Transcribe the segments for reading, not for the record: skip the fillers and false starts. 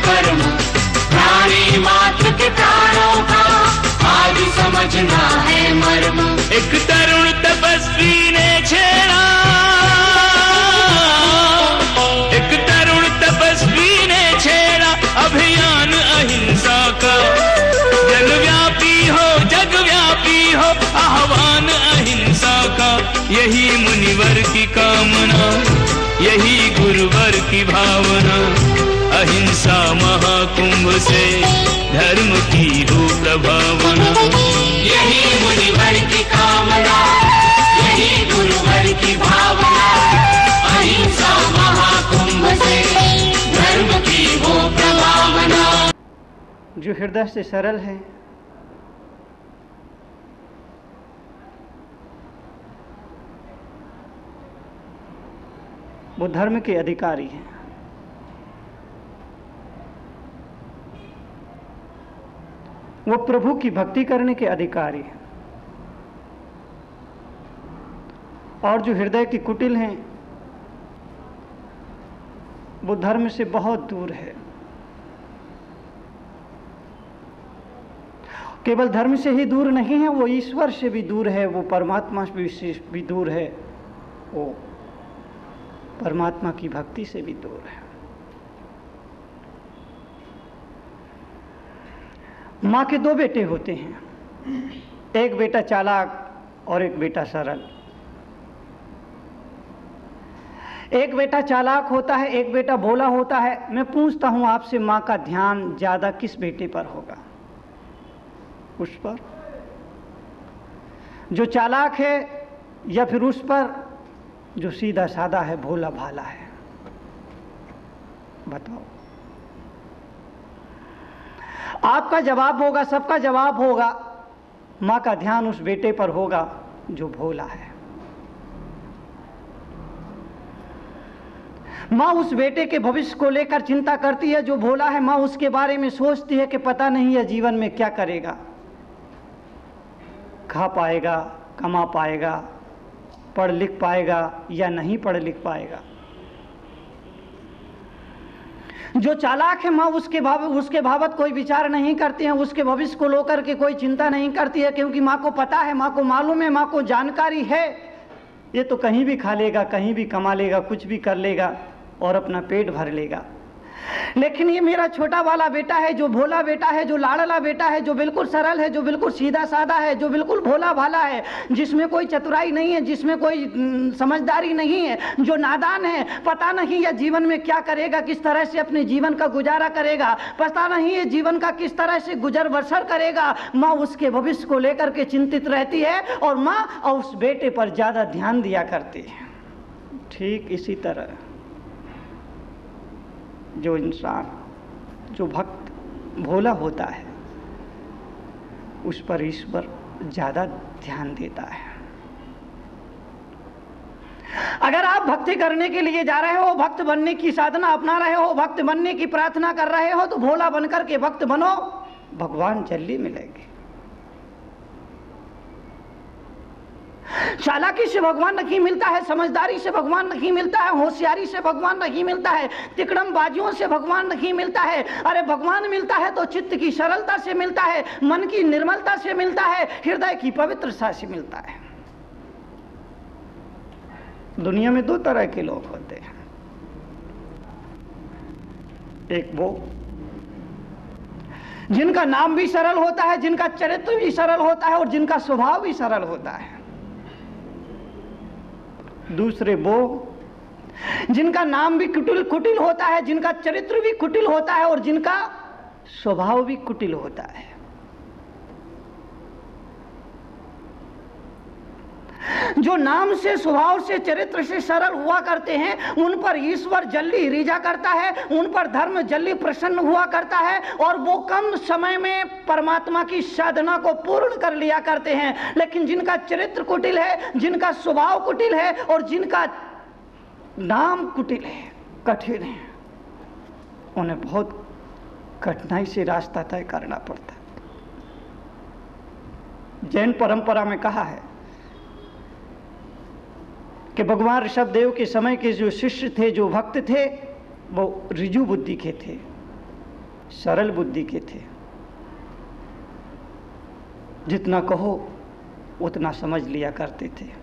कर्म, प्राणी मात्र के प्राणों का आज समझना है मर्म। एक तरुण तपस्वी ने छेड़ा, एक तरुण तपस्वी ने छेड़ा अभियान अहिंसा का। जगव्यापी हो, जगव्यापी हो आह्वान अहिंसा का। यही मुनिवर की कामना, यही गुरुवर की भावना। अहिंसा महाकुंभ से धर्म की हो प्रभावना। यही मुनिवर की कामना, यही गुरुवर की भावना। अहिंसा महाकुंभ से धर्म की हो प्रभावना। जो हृदय से सरल है, वो धर्म के अधिकारी हैं। वो प्रभु की भक्ति करने के अधिकारी हैं। और जो हृदय की कुटिल हैं, वो धर्म से बहुत दूर है। केवल धर्म से ही दूर नहीं है, वो ईश्वर से भी दूर है, वो परमात्मा से भी दूर है, वो परमात्मा की भक्ति से भी दूर है। माँ के दो बेटे होते हैं, एक बेटा चालाक और एक बेटा सरल। एक बेटा चालाक होता है, एक बेटा भोला होता है। मैं पूछता हूं आपसे, माँ का ध्यान ज्यादा किस बेटे पर होगा? उस पर जो चालाक है, या फिर उस पर जो सीधा साधा है, भोला भाला है? बताओ। आपका जवाब होगा, सबका जवाब होगा, माँ का ध्यान उस बेटे पर होगा जो भोला है। माँ उस बेटे के भविष्य को लेकर चिंता करती है जो भोला है। माँ उसके बारे में सोचती है कि पता नहीं है जीवन में क्या करेगा, खा पाएगा, कमा पाएगा, पढ़ लिख पाएगा या नहीं पढ़ लिख पाएगा। जो चालाक है, माँ उसके बाबत कोई विचार नहीं करती है, उसके भविष्य को लेकर के कोई चिंता नहीं करती है, क्योंकि माँ को पता है, माँ को मालूम है, माँ को जानकारी है, ये तो कहीं भी खा लेगा, कहीं भी कमा लेगा, कुछ भी कर लेगा और अपना पेट भर लेगा। लेकिन ये मेरा छोटा वाला बेटा है, जो भोला बेटा है, जो लाडला बेटा है, जो बिल्कुल सरल है, जो बिल्कुल सीधा साधा है, जो बिल्कुल भोला भाला है, जिसमें कोई चतुराई नहीं है, जिसमें कोई समझदारी नहीं है, जो नादान है, पता नहीं है जीवन में क्या करेगा, किस तरह से अपने जीवन का गुजारा करेगा, पता नहीं है जीवन का किस तरह से गुजर बसर करेगा। माँ उसके भविष्य को लेकर के चिंतित रहती है और माँ और उस बेटे पर ज्यादा ध्यान दिया करती है। ठीक इसी तरह जो इंसान, जो भक्त भोला होता है, उस पर ईश्वर ज्यादा ध्यान देता है। अगर आप भक्ति करने के लिए जा रहे हो, भक्त बनने की साधना अपना रहे हो, भक्त बनने की प्रार्थना कर रहे हो, तो भोला बनकर के भक्त बनो, भगवान जल्दी मिलेंगे। चालाकी से भगवान नहीं मिलता है, समझदारी से भगवान नहीं मिलता है, होशियारी से भगवान नहीं मिलता है, तिकड़म बाजियों से भगवान नहीं मिलता है। अरे भगवान मिलता है तो चित्त की सरलता से मिलता है, मन की निर्मलता से मिलता है, हृदय की पवित्रता से मिलता है। दुनिया में दो तरह के लोग होते हैं, एक वो जिनका नाम भी सरल होता है, जिनका चरित्र भी सरल होता है और जिनका स्वभाव भी सरल होता है। दूसरे वो जिनका नाम भी कुटिल होता है, जिनका चरित्र भी कुटिल होता है और जिनका स्वभाव भी कुटिल होता है। जो नाम से, स्वभाव से, चरित्र से सरल हुआ करते हैं, उन पर ईश्वर जल्दी रिझा करता है, उन पर धर्म जल्दी प्रसन्न हुआ करता है और वो कम समय में परमात्मा की साधना को पूर्ण कर लिया करते हैं। लेकिन जिनका चरित्र कुटिल है, जिनका स्वभाव कुटिल है और जिनका नाम कुटिल है, कठिन है, उन्हें बहुत कठिनाई से रास्ता तय करना पड़ता है। जैन परंपरा में कहा है कि भगवान ऋषभदेव के समय के जो शिष्य थे, जो भक्त थे, वो ऋजु बुद्धि के थे, सरल बुद्धि के थे, जितना कहो उतना समझ लिया करते थे।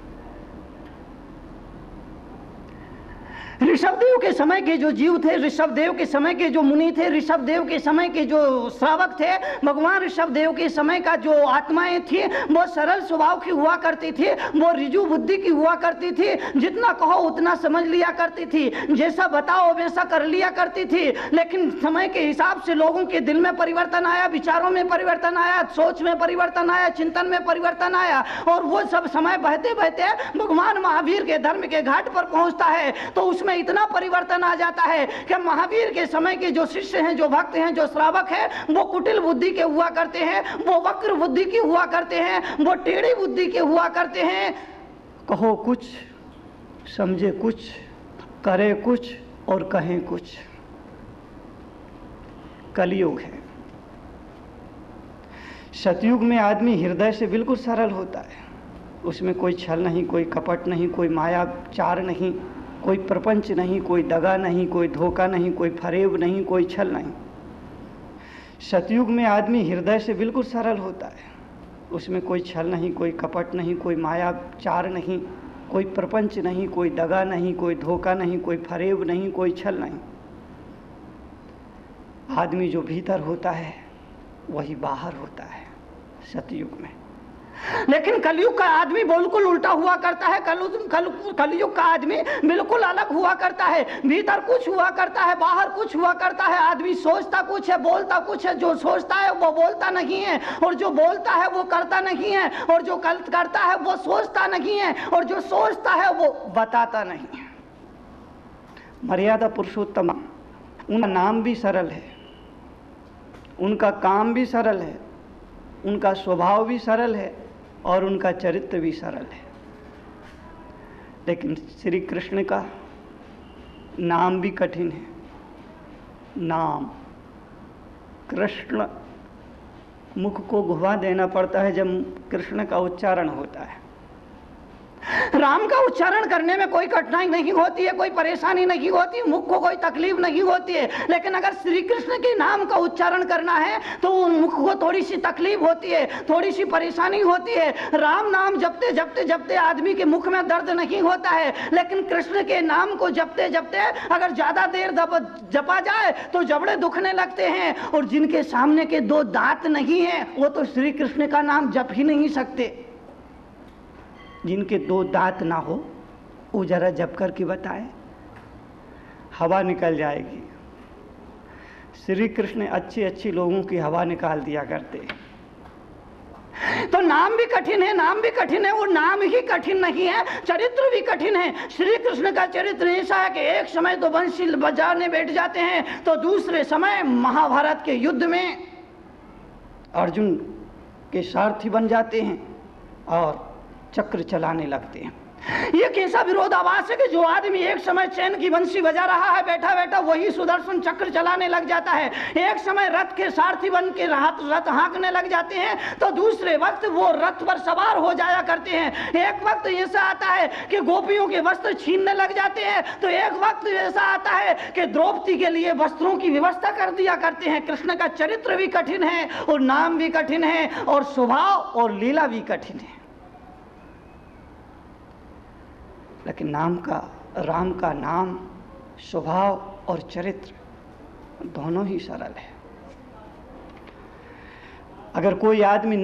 ऋषभदेव के समय के जो जीव थे, ऋषभदेव के समय के जो मुनि थे, ऋषभदेव के समय के जो श्रावक थे, भगवान ऋषभदेव के समय का जो आत्माएं थी वो सरल स्वभाव की हुआ करती थी, वो ऋजु बुद्धि की हुआ करती थी, जितना कहो उतना समझ लिया करती थी, जैसा बताओ वैसा कर लिया करती थी। लेकिन समय के हिसाब से लोगों के दिल में परिवर्तन आया, विचारों में परिवर्तन आया, सोच में परिवर्तन आया, चिंतन में परिवर्तन आया, और वो सब समय बहते बहते भगवान महावीर के धर्म के घाट पर पहुंचता है तो उसमें इतना परिवर्तन आ जाता है कि महावीर के समय के जो शिष्य हैं, जो भक्त हैं, जो श्रावक हैं, वो कुटिल बुद्धि के हुआ करते हैं, वो वक्र बुद्धि के हुआ करते हैं, वो टेढ़ी बुद्धि के हुआ करते हैं। कहो कुछ, समझे कुछ, करे कुछ और कहें कुछ। कलयुग है। सतयुग में आदमी हृदय से बिल्कुल सरल होता है, उसमें कोई छल नहीं, कोई कपट नहीं, कोई माया चार नहीं, कोई प्रपंच नहीं, कोई दगा नहीं, कोई धोखा नहीं, कोई फरेब नहीं, कोई छल नहीं। सतयुग में आदमी हृदय से बिल्कुल सरल होता है, उसमें कोई छल नहीं, कोई कपट नहीं, कोई माया चार नहीं, कोई प्रपंच नहीं, कोई दगा नहीं, कोई धोखा नहीं, कोई फरेब नहीं, कोई छल नहीं। आदमी जो भीतर होता है वही बाहर होता है सतयुग में। लेकिन कलयुग का आदमी बिल्कुल उल्टा हुआ करता है। कलयुग का आदमी बिल्कुल अलग हुआ करता है, भीतर कुछ हुआ करता है, बाहर कुछ हुआ करता है। आदमी सोचता कुछ है, बोलता कुछ है, जो सोचता है वो बोलता नहीं है, और जो बोलता है वो करता नहीं है, और जो करता है वो सोचता नहीं है, और जो सोचता है वो बताता नहीं है। मर्यादा पुरुषोत्तम, उनका नाम भी सरल है, उनका काम भी सरल है, उनका स्वभाव भी सरल है, और उनका चरित्र भी सरल है। लेकिन श्री कृष्ण का नाम भी कठिन है। नाम, कृष्ण, मुख को घुमा देना पड़ता है जब कृष्ण का उच्चारण होता है। राम का उच्चारण करने में कोई कठिनाई नहीं होती है, कोई परेशानी नहीं होती, मुख को कोई तकलीफ नहीं होती है। लेकिन अगर श्री कृष्ण के नाम का उच्चारण करना है तो मुख को थोड़ी सी तकलीफ होती है, थोड़ी सी परेशानी होती है। राम नाम जपते जपते जपते आदमी के मुख में दर्द नहीं होता है, लेकिन कृष्ण के नाम को जपते जपते अगर ज्यादा देर जपा जाए तो जबड़े दुखने लगते हैं। और जिनके सामने के दो दांत नहीं है वो तो श्री कृष्ण का नाम जप ही नहीं सकते। जिनके दो दांत ना हो वो जरा जप करके बताए, हवा निकल जाएगी। श्री कृष्ण अच्छे अच्छे लोगों की हवा निकाल दिया करते। तो नाम भी कठिन है, नाम भी कठिन है। वो नाम ही कठिन नहीं है, चरित्र भी कठिन है। श्री कृष्ण का चरित्र ऐसा है कि एक समय तो बंसी बजाने बैठ जाते हैं, तो दूसरे समय महाभारत के युद्ध में अर्जुन के सारथी बन जाते हैं और चक्र चलाने लगते हैं। ये कैसा विरोधाभास है कि जो आदमी एक समय चैन की बंसी बजा रहा है बैठा बैठा, वही सुदर्शन चक्र चलाने लग जाता है। एक समय रथ के सारथी बन के रथ हाँकने लग जाते हैं, तो दूसरे वक्त वो रथ पर सवार हो जाया करते हैं। एक वक्त ऐसा आता है कि गोपियों के वस्त्र छीनने लग जाते हैं, तो एक वक्त ऐसा आता है कि द्रौपदी के लिए वस्त्रों की व्यवस्था कर दिया करते हैं। कृष्ण का चरित्र भी कठिन है, और नाम भी कठिन है, और स्वभाव और लीला भी कठिन है। लेकिन राम का नाम, स्वभाव और चरित्र दोनों ही सरल है। अगर कोई आदमी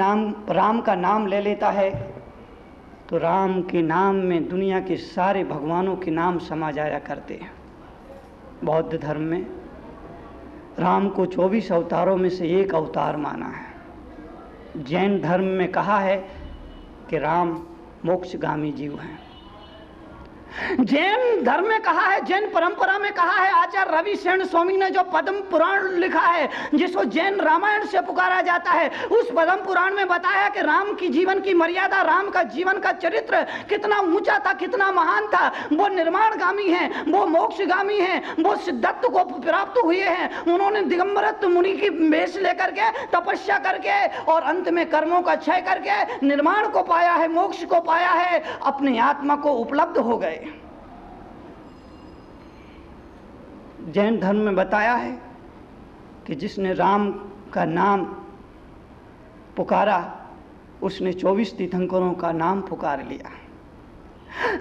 राम का नाम ले लेता है तो राम के नाम में दुनिया के सारे भगवानों के नाम समा जाया करते हैं। बौद्ध धर्म में राम को 24 अवतारों में से एक अवतार माना है। जैन धर्म में कहा है कि राम मोक्षगामी जीव हैं। जैन धर्म में कहा है, जैन परंपरा में कहा है, आचार्य रवि शरण स्वामी ने जो पद्म पुराण लिखा है, जिसको जैन रामायण से पुकारा जाता है, उस पद्म पुराण में बताया कि राम की जीवन की मर्यादा, राम का जीवन का चरित्र कितना ऊंचा था, कितना महान था। वो निर्माणगामी हैं, वो मोक्षगामी हैं, वो सिद्धत्व को प्राप्त हुए हैं। उन्होंने दिगंबरत्व मुनि की वेश लेकर के तपस्या करके और अंत में कर्मों का क्षय करके निर्माण को पाया है, मोक्ष को पाया है, अपनी आत्मा को उपलब्ध हो गए। जैन धर्म में बताया है कि जिसने राम का नाम पुकारा उसने 24 तीर्थंकरों का नाम पुकार लिया।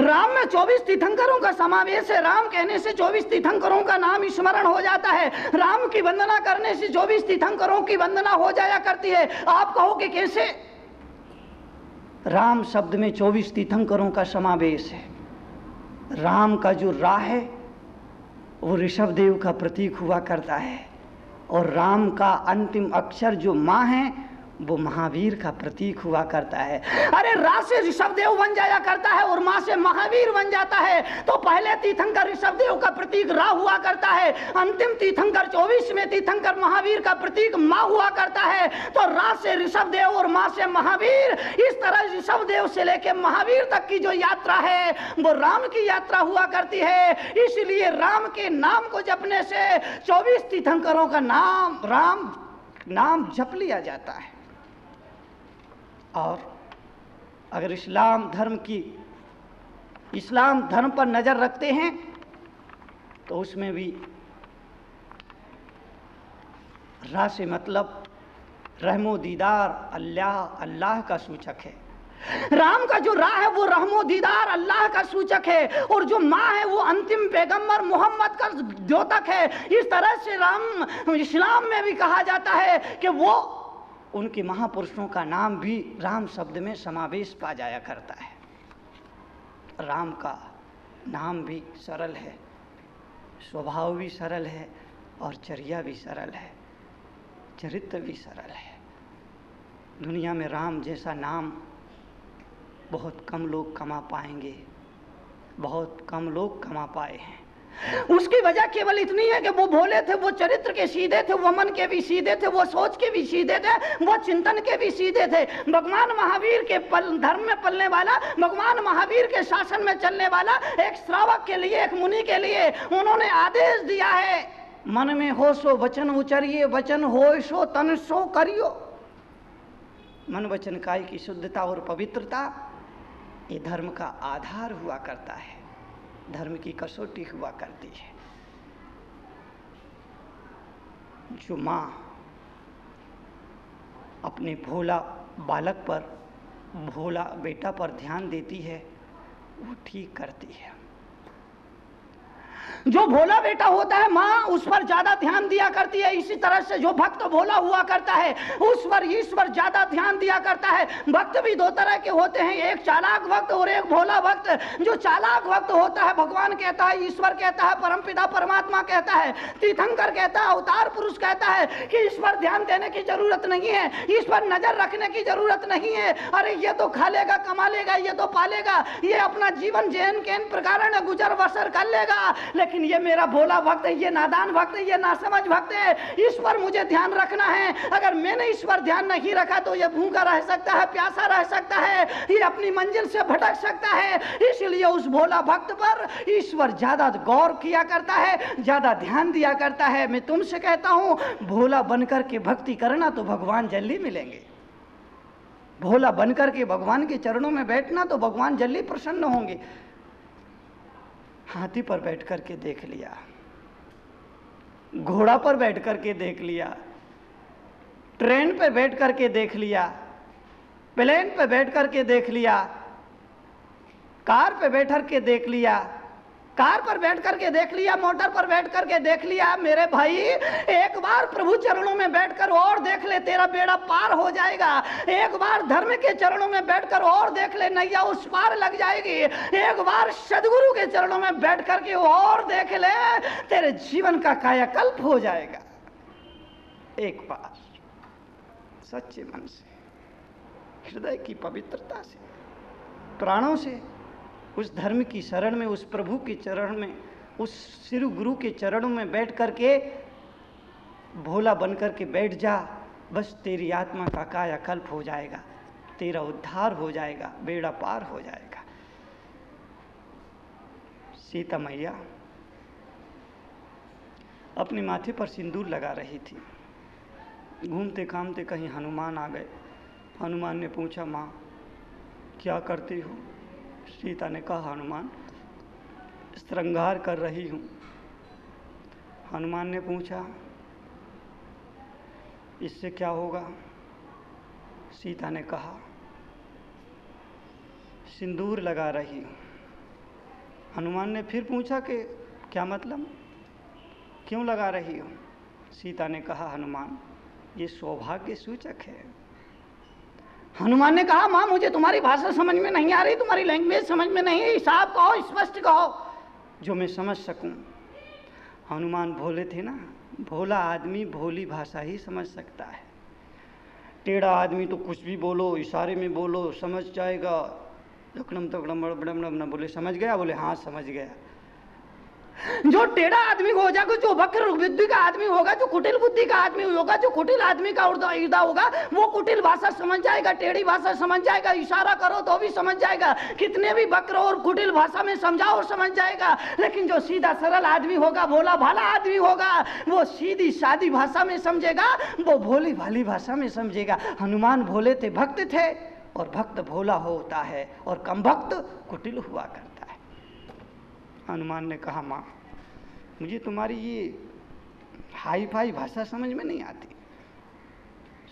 राम में 24 तीर्थंकरों का समावेश है। राम कहने से 24 तीर्थंकरों का नाम स्मरण हो जाता है। राम की वंदना करने से 24 तीर्थंकरों की वंदना हो जाया करती है। आप कहोगे कैसे? राम शब्द में 24 तीर्थंकरों का समावेश है। राम का जो रा है वो ऋषभ देव का प्रतीक हुआ करता है, और राम का अंतिम अक्षर जो माँ है वो महावीर का प्रतीक हुआ करता है। अरे रा से ऋषभ देव बन जाया करता है और माँ से महावीर बन जाता है। तो पहले तीर्थंकर ऋषभ देव का प्रतीक रा हुआ करता है, अंतिम तीर्थंकर 24वें तीर्थंकर महावीर का प्रतीक माँ हुआ करता है। तो रा से ऋषभ देव और माँ से महावीर, इस तरह ऋषभ देव से लेकर महावीर तक की जो यात्रा है वो राम की यात्रा हुआ करती है। इसलिए राम के नाम को जपने से 24 तीर्थंकरों का नाम राम नाम जप लिया जाता है। और अगर इस्लाम धर्म पर नजर रखते हैं तो उसमें भी रा से मतलब रहमो दीदार अल्लाह का सूचक है। राम का जो रा है वो रहमो दीदार अल्लाह का सूचक है, और जो माँ है वो अंतिम पैगंबर मोहम्मद का द्योतक है। इस तरह से राम इस्लाम में भी कहा जाता है कि वो उनके महापुरुषों का नाम भी राम शब्द में समावेश पा जाया करता है। राम का नाम भी सरल है, स्वभाव भी सरल है, और चर्या भी सरल है, चरित्र भी सरल है। दुनिया में राम जैसा नाम बहुत कम लोग कमा पाएंगे, बहुत कम लोग कमा पाए हैं। उसकी वजह केवल इतनी है कि वो भोले थे, वो चरित्र के सीधे थे, वो मन के भी सीधे थे, वो सोच के भी सीधे थे, वो चिंतन के भी सीधे थे। भगवान महावीर के धर्म में पलने वाला, भगवान महावीर के शासन में चलने वाला एक श्रावक के लिए, एक मुनि के लिए उन्होंने आदेश दिया है, मन में हो सो वचन उचरिए, वचन हो सो तन सो करियो। मन वचन काया की शुद्धता और पवित्रता ये धर्म का आधार हुआ करता है, धर्म की कसौटी हुआ करती है। जो माँ अपने भोला बालक पर, भोला बेटा पर ध्यान देती है वो ठीक करती है। जो भोला बेटा होता है माँ उस पर ज्यादा ध्यान दिया करती है। इसी तरह से जो भक्त भोला हुआ करता है उस पर ईश्वर ज्यादा ध्यान दिया करता है। भक्त भी दो तरह के होते हैं, एक चालाक भक्त और एक भोला भक्त। जो चालाक भक्त होता है भगवान कहता है, ईश्वर कहता है, परमपिता परमात्मा कहता है, तीर्थंकर कहता है, अवतार पुरुष कहता है कि इस पर ध्यान देने की जरूरत नहीं है, इस पर नजर रखने की जरूरत नहीं है। अरे ये तो खा लेगा, कमा लेगा, ये तो पालेगा, ये अपना जीवन जैन केन प्रकार गुजर बसर कर लेगा। लेकिन ये मेरा भोला भक्त है, ये नादान भक्त है, ये नासमझ भक्त है, इस पर मुझे ध्यान रखना है। अगर मैंने इस पर ध्यान नहीं रखा तो ये भूखा रह सकता है, प्यासा रह सकता है, ये अपनी मंजिल से भटक सकता है। इसलिए उस भोला भक्त पर ईश्वर ज्यादा गौर किया करता है, ज्यादा ध्यान दिया करता है। मैं तुमसे कहता हूं भोला बनकर के भक्ति करना तो भगवान जल्दी मिलेंगे। भोला बनकर के भगवान के चरणों में बैठना तो भगवान जल्दी प्रसन्न होंगे। हाथी पर बैठ करके देख लिया, घोड़ा पर बैठ करके देख लिया, ट्रेन पर बैठ करके देख लिया, प्लेन पर बैठ करके देख लिया, कार पर बैठ करके देख लिया, कार पर बैठ करके देख लिया, मोटर पर बैठ करके देख लिया। मेरे भाई एक बार प्रभु चरणों में बैठकर और देख ले, तेरा बेड़ा पार हो जाएगा। एक बार धर्म के चरणों में बैठकर और देख ले, नैया उस पार लग जाएगी। एक बार सदगुरु के चरणों में बैठ करके और देख ले, तेरे जीवन का कायाकल्प हो जाएगा। एक बार सच्चे मन से, हृदय की पवित्रता से, प्राणों से उस धर्म की शरण में, उस प्रभु के चरण में, उस सिरु गुरु के चरणों में बैठ करके भोला बन करके बैठ जा। बस तेरी आत्मा का कायाकल्प हो जाएगा, तेरा उद्धार हो जाएगा, बेड़ा पार हो जाएगा। सीता मैया अपने माथे पर सिंदूर लगा रही थी। घूमते घामते कहीं हनुमान आ गए। हनुमान ने पूछा, माँ क्या करती हो? सीता ने कहा, हनुमान श्रृंगार कर रही हूँ। हनुमान ने पूछा, इससे क्या होगा? सीता ने कहा, सिंदूर लगा रही हूँ। हनुमान ने फिर पूछा कि क्या मतलब, क्यों लगा रही हो? सीता ने कहा, हनुमान ये सौभाग्य सूचक है। हनुमान ने कहा, माँ मुझे तुम्हारी भाषा समझ में नहीं आ रही, तुम्हारी लैंग्वेज समझ में नहीं है, साफ कहो, स्पष्ट कहो जो मैं समझ सकूं। हनुमान भोले थे ना, भोला आदमी भोली भाषा ही समझ सकता है। टेढ़ा आदमी तो कुछ भी बोलो, इशारे में बोलो, समझ जाएगा। लकड़म तकड़म बड़म न बोले समझ गया, बोले हाँ समझ गया। जो टेढ़ा आदमी हो जाएगा, जो वक्र बुद्धि का आदमी होगा, जो कुटिल बुद्धि का आदमी होगा, जो कुटिल आदमी का इर्दा होगा, वो कुटिल भाषा समझ जाएगा, टेढ़ी भाषा समझ जाएगा, इशारा करो तो भी समझ जाएगा, कितने भी वक्र और कुटिल भाषा में समझाओ और समझ जाएगा। लेकिन जो सीधा सरल आदमी होगा, भोला भाला आदमी होगा, वो सीधी सादी भाषा में समझेगा, वो भोली भाली भाषा में समझेगा। हनुमान भोले थे, भक्त थे, और भक्त भोला होता है और कम भक्त कुटिल हुआ करता है। हनुमान ने कहा, माँ मुझे तुम्हारी ये हाई फाई भाषा समझ में नहीं आती।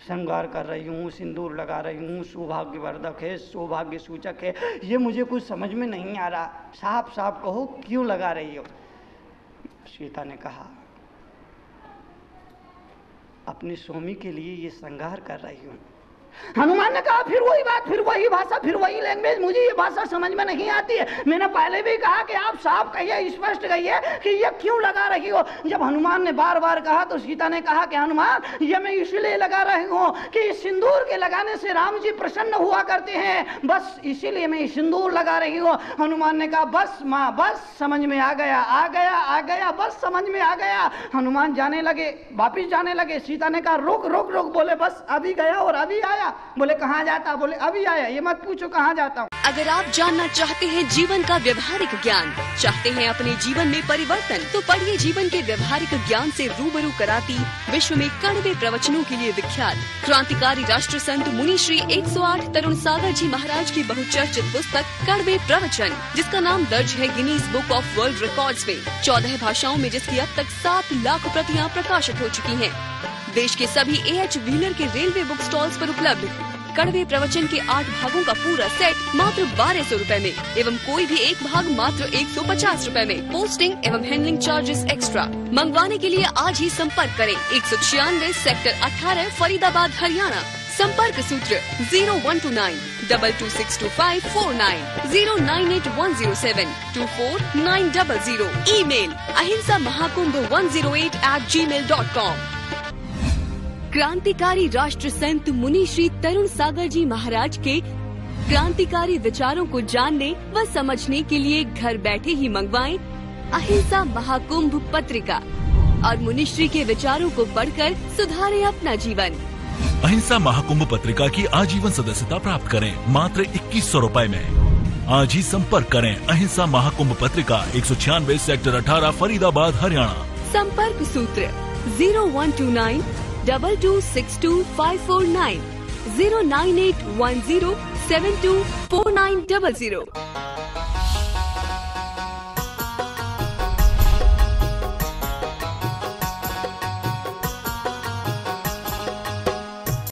श्रृंगार कर रही हूँ, सिंदूर लगा रही हूँ, सौभाग्यवर्धक है, सौभाग्य सूचक है, ये मुझे कुछ समझ में नहीं आ रहा। साफ साफ कहो क्यों लगा रही हो? सीता ने कहा, अपने स्वामी के लिए ये श्रृंगार कर रही हूँ। हनुमान ने कहा, फिर वही बात, फिर वही भाषा, फिर वही लैंग्वेज, मुझे ये भाषा समझ में नहीं आती है। मैंने पहले भी कहा कि आप साफ कहिए, स्पष्ट कहिए कि ये क्यों लगा रही हो। जब हनुमान ने बार बार कहा तो सीता ने कहा कि हनुमान ये मैं इसलिए लगा रही हूँ कि सिंदूर के लगाने से राम जी प्रसन्न हुआ करते हैं, बस इसीलिए मैं सिंदूर लगा रही हूँ। हनुमान ने कहा, बस माँ बस, समझ में आ गया, आ गया, आ गया, बस समझ में आ गया। हनुमान जाने लगे, वापिस जाने लगे। सीता ने कहा, रुक रुक रुक, बोले बस अभी गया और अभी आया। बोले कहाँ जाता? बोले अभी आया। ये मत पूछो कहाँ जाता हूँ। अगर आप जानना चाहते हैं जीवन का व्यवहारिक ज्ञान, चाहते हैं अपने जीवन में परिवर्तन, तो पढ़िए जीवन के व्यवहारिक ज्ञान से रूबरू कराती विश्व में कड़वे प्रवचनों के लिए विख्यात क्रांतिकारी राष्ट्र संत मुनि श्री 108 तरुण सागर जी महाराज की बहुचर्चित पुस्तक कड़वे प्रवचन, जिसका नाम दर्ज है Guinness book of world records में, 14 भाषाओं में, जिसकी अब तक 7 लाख प्रतियां प्रकाशित हो चुकी हैं। देश के सभी A.H. व्हीलर के रेलवे बुक स्टॉल्स पर उपलब्ध कड़वे प्रवचन के 8 भागों का पूरा सेट मात्र 1200 रुपए में, एवं कोई भी एक भाग मात्र 150 रुपए में। पोस्टिंग एवं हैंडलिंग चार्जेस एक्स्ट्रा। मंगवाने के लिए आज ही संपर्क करें 196 सेक्टर 18 फरीदाबाद हरियाणा। संपर्क सूत्र 0129 226254 098 24900। Email ahimsamahakumbh108@gmail.com। क्रांतिकारी राष्ट्र संत मुनि श्री तरुण सागर जी महाराज के क्रांतिकारी विचारों को जानने व समझने के लिए घर बैठे ही मंगवाएं अहिंसा महाकुंभ पत्रिका और मुनिश्री के विचारों को पढ़कर सुधारें अपना जीवन। अहिंसा महाकुंभ पत्रिका की आजीवन सदस्यता प्राप्त करें मात्र 2100 रुपए में। आज ही संपर्क करें अहिंसा महाकुंभ पत्रिका, 196 सेक्टर 18 फरीदाबाद हरियाणा। संपर्क सूत्र 0129 226254 09810724900।